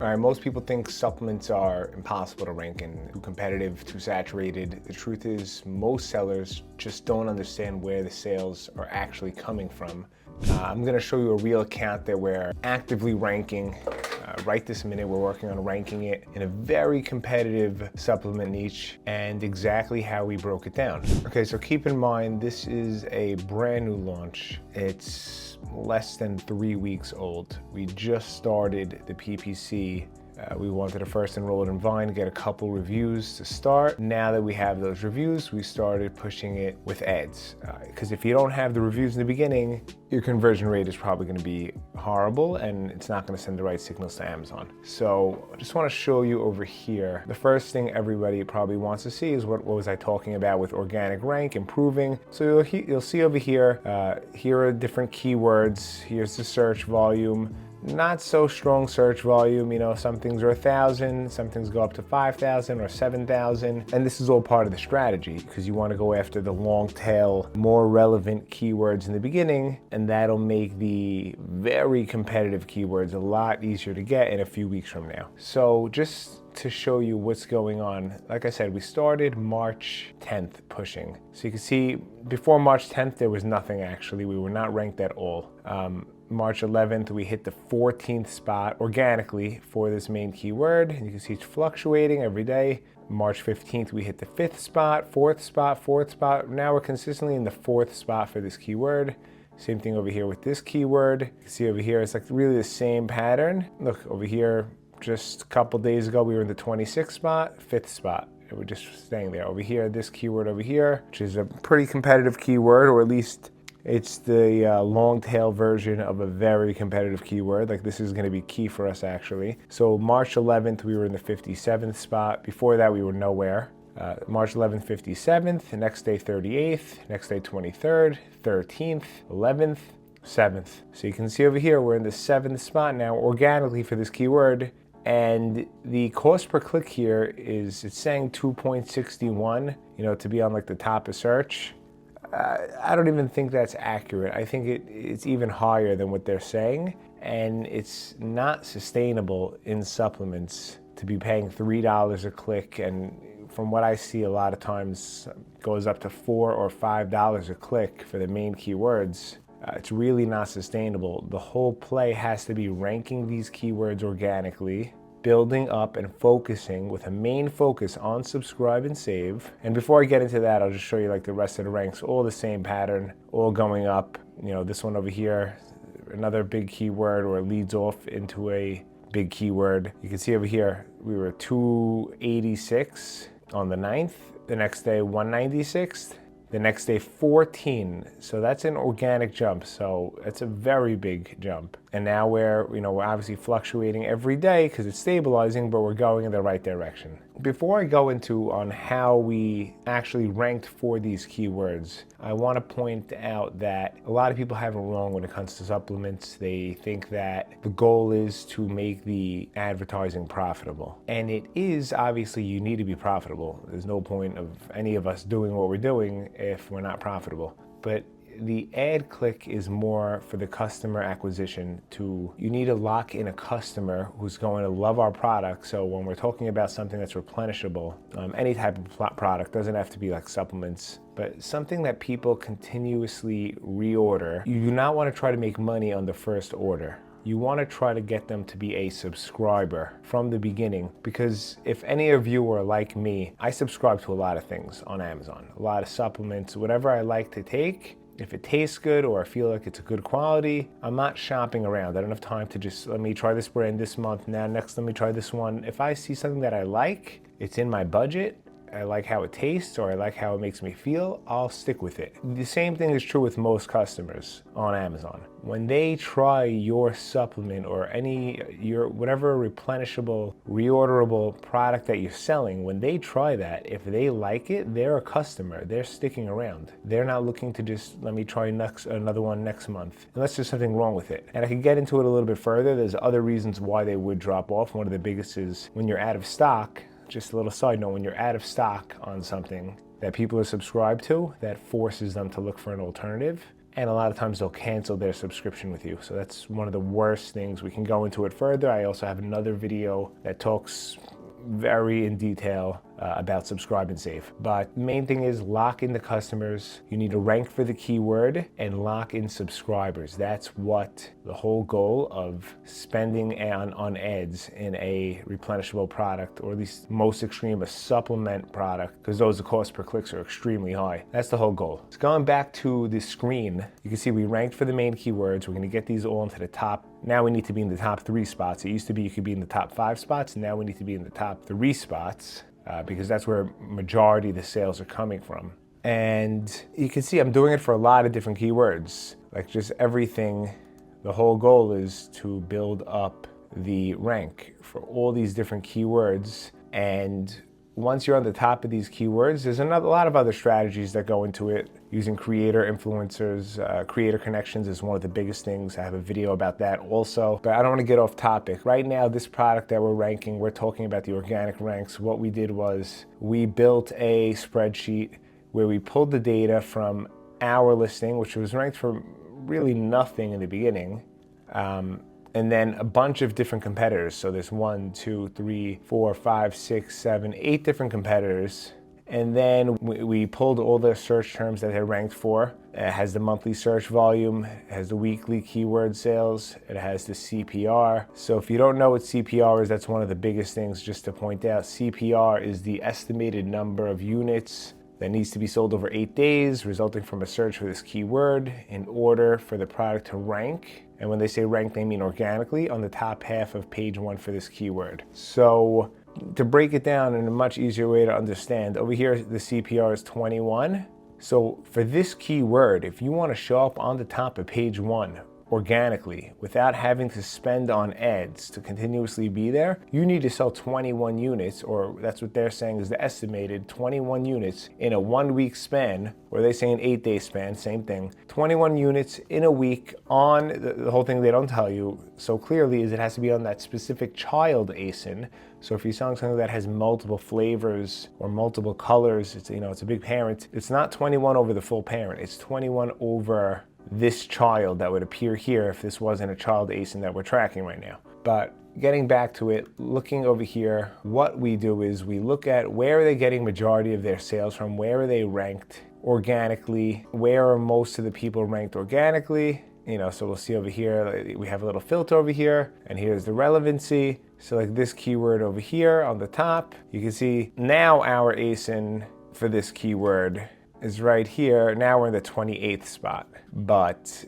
All right, most people think supplements are impossible to rank and too competitive, too saturated. The truth is, most sellers just don't understand where the sales are actually coming from. I'm gonna show you a real account that we're actively ranking. Right this minute, we're working on ranking it in a very competitive supplement niche and exactly how we broke it down. Okay, so keep in mind, this is a brand new launch. It's less than 3 weeks old. We just started the PPC. We wanted to first enroll it in Vine, get a couple reviews to start. Now that we have those reviews, we started pushing it with ads. Because if you don't have the reviews in the beginning, your conversion rate is probably gonna be horrible and it's not gonna send the right signals to Amazon. So I just wanna show you over here. The first thing everybody probably wants to see is what was I talking about with organic rank, improving. So you'll see over here, here are different keywords. Here's the search volume. Not so strong search volume, you know, some things are 1,000, some things go up to 5,000 or 7,000. And this is all part of the strategy because you want to go after the long tail, more relevant keywords in the beginning, and that'll make the very competitive keywords a lot easier to get in a few weeks from now. So just to show you what's going on, like I said, we started March 10th pushing. So you can see before March 10th, there was nothing actually. We were not ranked at all. March 11th, we hit the 14th spot organically for this main keyword. And you can see it's fluctuating every day. March 15th, we hit the 5th spot, 4th spot, 4th spot. Now we're consistently in the 4th spot for this keyword. Same thing over here with this keyword. You can see over here, it's like really the same pattern. Look over here, just a couple days ago, we were in the 26th spot, 5th spot. And we're just staying there. Over here, this keyword over here, which is a pretty competitive keyword, or at least it's the long tail version of a very competitive keyword. Like this is gonna be key for us actually. So March 11th, we were in the 57th spot. Before that, we were nowhere. March 11th, 57th, the next day 38th, next day 23rd, 13th, 11th, 7th. So you can see over here, we're in the 7th spot now organically for this keyword. And the cost per click here is, it's saying 2.61, you know, to be on like the top of search. I don't even think that's accurate. I think it's even higher than what they're saying, and it's not sustainable in supplements to be paying $3 a click, and from what I see a lot of times goes up to $4 or $5 a click for the main keywords. It's really not sustainable. The whole play has to be ranking these keywords organically, building up and focusing with a main focus on subscribe and save. And before I get into that, I'll just show you like the rest of the ranks, all the same pattern, all going up. You know, this one over here, another big keyword, or it leads off into a big keyword. You can see over here, we were 286 on the 9th, the next day 196, the next day 14. So that's an organic jump. So it's a very big jump. And now we're obviously fluctuating every day because it's stabilizing, but we're going in the right direction. Before I go into on how we actually ranked for these keywords, I want to point out that a lot of people have it wrong when it comes to supplements. They think that the goal is to make the advertising profitable. And it is, obviously, you need to be profitable. There's no point of any of us doing what we're doing if we're not profitable. But the ad click is more for the customer acquisition. You need to lock in a customer who's going to love our product. So when we're talking about something that's replenishable, any type of product, doesn't have to be like supplements, but something that people continuously reorder, you do not want to try to make money on the first order. You want to try to get them to be a subscriber from the beginning, because if any of you are like me, I subscribe to a lot of things on Amazon, a lot of supplements, whatever I like to take. If it tastes good or I feel like it's a good quality, I'm not shopping around. I don't have time to just, let me try this brand this month, now next let me try this one. If I see something that I like, it's in my budget, I like how it tastes or I like how it makes me feel, I'll stick with it. The same thing is true with most customers on Amazon. When they try your supplement or your whatever replenishable, reorderable product that you're selling, when they try that, if they like it, they're a customer. They're sticking around. They're not looking to just, let me try another one next month, unless there's something wrong with it. And I can get into it a little bit further. There's other reasons why they would drop off. One of the biggest is when you're out of stock. Just a little side note, when you're out of stock on something that people are subscribed to, that forces them to look for an alternative. and a lot of times they'll cancel their subscription with you. So that's one of the worst things. We can go into it further. I also have another video that talks very in detail about subscribe and save. But the main thing is lock in the customers. You need to rank for the keyword and lock in subscribers. That's what the whole goal of spending on ads in a replenishable product, or at least most extreme, a supplement product, because those the cost per clicks are extremely high. That's the whole goal. So going back to the screen, you can see we ranked for the main keywords. We're going to get these all into the top. Now we need to be in the top 3 spots. It used to be you could be in the top 5 spots, and now we need to be in the top 3 spots. Because that's where majority of the sales are coming from. And you can see I'm doing it for a lot of different keywords, like just everything. The whole goal is to build up the rank for all these different keywords. And once you're on the top of these keywords, there's a lot of other strategies that go into it. Using creator influencers, creator connections is one of the biggest things. I have a video about that also, but I don't want to get off topic. Right now, this product that we're ranking, we're talking about the organic ranks. What we did was we built a spreadsheet where we pulled the data from our listing, which was ranked for really nothing in the beginning, and then a bunch of different competitors. So there's 1, 2, 3, 4, 5, 6, 7, 8 different competitors. And then we pulled all the search terms that they're ranked for. It has the monthly search volume, it has the weekly keyword sales, it has the CPR. So if you don't know what CPR is, that's one of the biggest things just to point out. CPR is the estimated number of units that needs to be sold over 8 days, resulting from a search for this keyword in order for the product to rank. And when they say rank, they mean organically on the top half of page 1 for this keyword. So to break it down in a much easier way to understand, over here the CPR is 21. So for this keyword, if you want to show up on the top of page 1 organically without having to spend on ads to continuously be there, you need to sell 21 units, or that's what they're saying is the estimated 21 units in a 1-week span, or they say an 8-day span, same thing. 21 units in a week on the whole thing they don't tell you so clearly is it has to be on that specific child ASIN. So if you're selling something that has multiple flavors or multiple colors, it's a big parent. It's not 21 over the full parent. It's 21 over this child that would appear here if this wasn't a child ASIN that we're tracking right now. But getting back to it, looking over here, what we do is we look at where are they getting majority of their sales from, where are they ranked organically, where are most of the people ranked organically. So we'll see over here, we have a little filter over here, and here's the relevancy. So like this keyword over here on the top, you can see now our ASIN for this keyword is right here. Now we're in the 28th spot. But,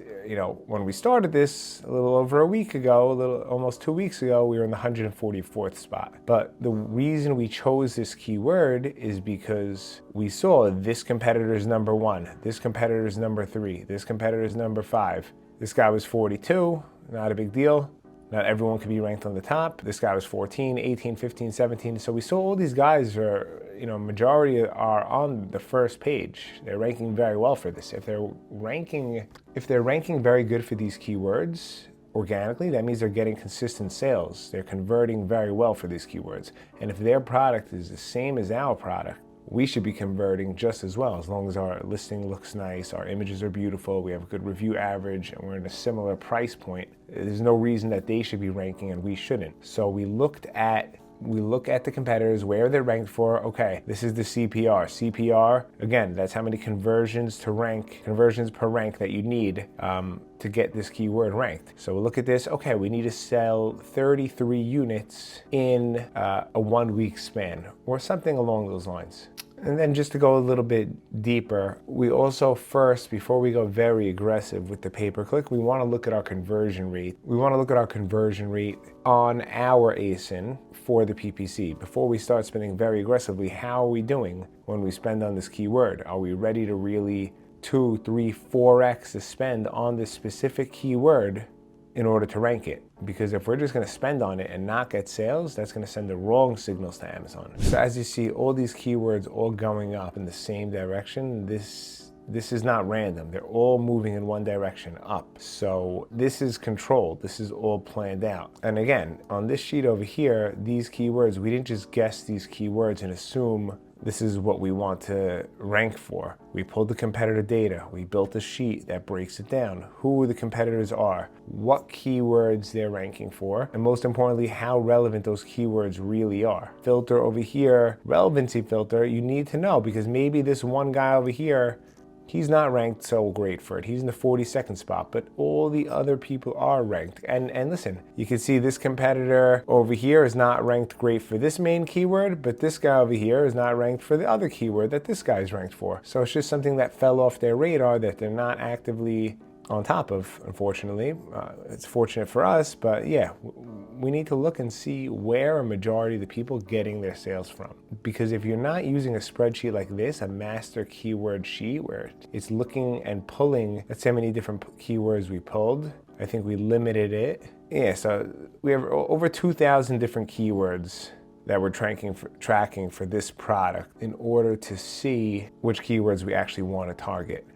when we started this a little over a week ago, almost 2 weeks ago, we were in the 144th spot. But the reason we chose this keyword is because we saw this competitor is number 1, this competitor is number 3, this competitor is number 5. This guy was 42, not a big deal. Not everyone could be ranked on the top. This guy was 14, 18, 15, 17. So we saw all these guys are, majority are on the first page. They're ranking very well for this. If they're ranking very good for these keywords organically, that means they're getting consistent sales. They're converting very well for these keywords. And if their product is the same as our product, we should be converting just as well, as long as our listing looks nice, our images are beautiful, we have a good review average, and we're in a similar price point. There's no reason that they should be ranking and we shouldn't. So we look at the competitors, where they're ranked for. Okay, this is the CPR. CPR, again, that's how many conversions per rank that you need to get this keyword ranked. So we'll look at this. Okay, we need to sell 33 units in a 1-week span, or something along those lines. And then just to go a little bit deeper, we also first, before we go very aggressive with the pay-per-click, we want to look at our conversion rate. We want to look at our conversion rate on our ASIN for the PPC. Before we start spending very aggressively, how are we doing when we spend on this keyword? Are we ready to really 2, 3, 4x the spend on this specific keyword in order to rank it? Because if we're just going to spend on it and not get sales, that's going to send the wrong signals to Amazon. So as you see, all these keywords all going up in the same direction. This is not random. They're all moving in one direction, up. So this is controlled. This is all planned out. And again, on this sheet over here, these keywords, we didn't just guess these keywords and assume this is what we want to rank for. We pulled the competitor data. We built a sheet that breaks it down. Who the competitors are, what keywords they're ranking for, and most importantly, how relevant those keywords really are. Filter over here, relevancy filter, you need to know because maybe this one guy over here, he's not ranked so great for it. He's in the 42nd spot, but all the other people are ranked. And listen, you can see this competitor over here is not ranked great for this main keyword, but this guy over here is not ranked for the other keyword that this guy's ranked for. So it's just something that fell off their radar that they're not actively on top of, unfortunately. It's fortunate for us, but yeah, we need to look and see where a majority of the people getting their sales from. Because if you're not using a spreadsheet like this, a master keyword sheet where it's looking and pulling at so many different keywords we pulled, I think we limited it. Yeah, so we have over 2,000 different keywords that we're tracking for this product in order to see which keywords we actually want to target.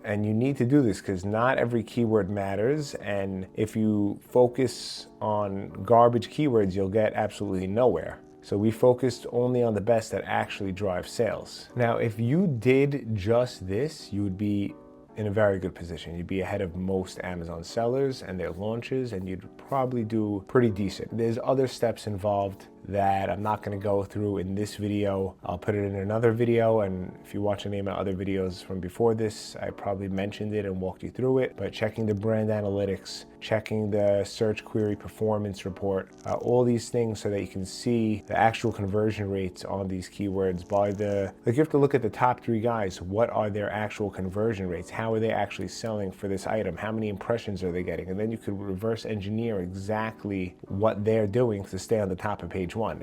And you need to do this because not every keyword matters. And if you focus on garbage keywords, you'll get absolutely nowhere. So we focused only on the best that actually drive sales. Now, if you did just this, you would be in a very good position. You'd be ahead of most Amazon sellers and their launches, and you'd probably do pretty decent. There's other steps involved that I'm not going to go through in this video. I'll put it in another video, and if you watch any of my other videos from before this, I probably mentioned it and walked you through it. But checking the brand analytics, checking the search query performance report, all these things so that you can see the actual conversion rates on these keywords by like you have to look at the top 3 guys. What are their actual conversion rates? How are they actually selling for this item? How many impressions are they getting? And then you could reverse engineer exactly what they're doing to stay on the top of page 1.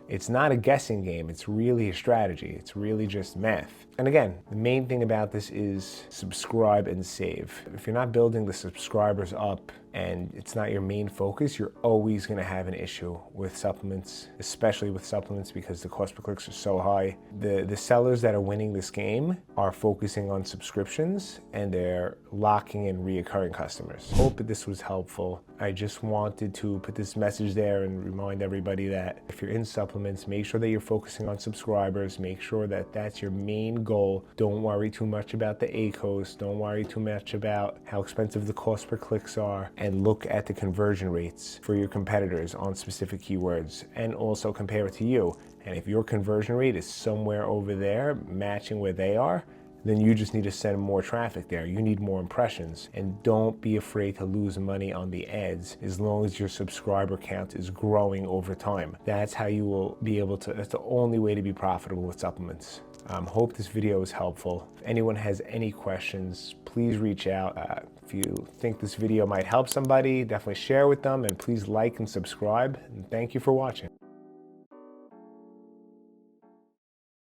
It's not a guessing game. It's really a strategy. It's really just math. And again, the main thing about this is subscribe and save. If you're not building the subscribers up and it's not your main focus, you're always going to have an issue with supplements, especially with supplements because the cost per clicks are so high. The sellers that are winning this game are focusing on subscriptions and they're locking in reoccurring customers. Hope that this was helpful. I just wanted to put this message there and remind everybody that if you're in supplements, make sure that you're focusing on subscribers. Make sure that that's your main goal. Don't worry too much about the ACOS. Don't worry too much about how expensive the cost per clicks are. And look at the conversion rates for your competitors on specific keywords and also compare it to you. And if your conversion rate is somewhere over there, matching where they are, then you just need to send more traffic there. You need more impressions. And don't be afraid to lose money on the ads as long as your subscriber count is growing over time. That's how you will be able to, that's the only way to be profitable with supplements. Hope this video was helpful. If anyone has any questions, please reach out. If you think this video might help somebody, definitely share with them, and please like and subscribe. And thank you for watching.